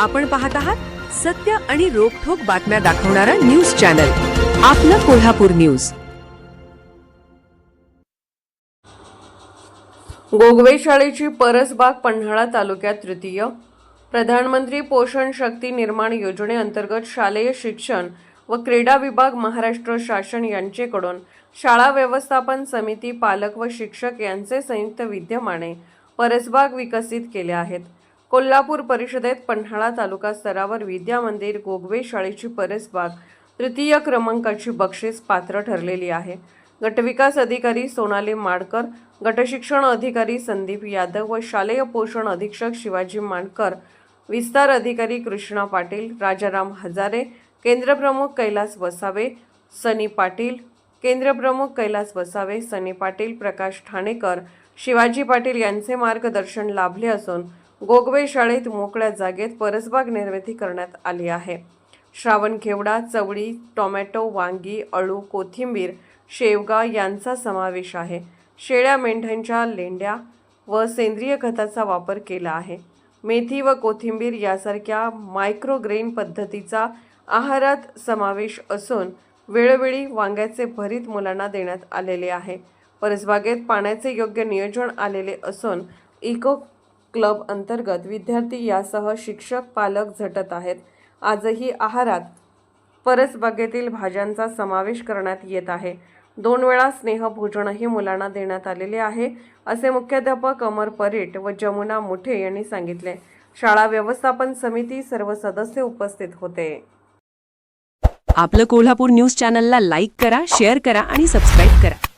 आपण पाहत आहात सत्य आणि रोखठोक बातम्या दाखवणारा न्यूज चॅनल आपलं कोल्हापूर न्यूज। गोगवे शाळेची परसबाग पन्हाळा तालुक्यात तृतीय। प्रधानमंत्री पोषण शक्ती निर्माण योजनेअंतर्गत शालेय शिक्षण व क्रीडा विभाग महाराष्ट्र शासन यांचेकडून शाळा व्यवस्थापन समिती, पालक व शिक्षक यांचे संयुक्त विद्यमाने परसबाग विकसित केले आहेत। कोल्हापूर परिषदेत पन्हाळा तालुका स्तरावर विद्या मंदिर गोगवे शाळेची परसबाग तृतीय क्रमांकाची बक्षीस पात्र ठरलेली आहे। गटविकास अधिकारी सोनाली माडकर, गटशिक्षण अधिकारी संदीप यादव व शालेय पोषण अधीक्षक शिवाजी मांडकर, विस्तार अधिकारी कृष्णा पाटील, राजाराम हजारे, केंद्रप्रमुख कैलास वसावे, सनी पाटील, केंद्रप्रमुख कैलास वसावे, सनी पाटील, प्रकाश ठाणेकर, शिवाजी पाटील यांचे मार्गदर्शन लाभले असून गोगवे शाळेत मोकळ्या जागेत परसबाग निर्मिती करण्यात आली आहे। श्रावण घेवडा, चवळी, टोमॅटो, वांगी, अळू, कोथिंबीर, शेवगा यांचा समावेश आहे। शेळ्या मेंढ्यांच्या लेंड्या व सेंद्रिय खताचा वापर केला आहे। मेथी व कोथिंबीर यासारख्या मायक्रोग्रेन पद्धतीचा आहारात समावेश असून वेळोवेळी वांग्याचे भरीत मुलांना देण्यात आलेले आहे। परसबागेत पाण्याचे योग्य नियोजन आलेले असून इको क्लब अंतर्गत विद्यार्थी यासह शिक्षक, पालक झटत आहेत। आजही आहारात परसबागेतील भाज्यांचा समावेश करण्यात येत आहे। 2 वेळा स्नेहभोजनही मुलांना देण्यात आलेले आहे, असे मुख्याध्यापक अमर परेट व जमुना मुठे यांनी सांगितले। शाळा व्यवस्थापन समिती सर्व सदस्य उपस्थित होते। आपलं कोल्हापूर न्यूज चॅनलला लाईक करा, शेअर करा आणि सबस्क्राईब करा।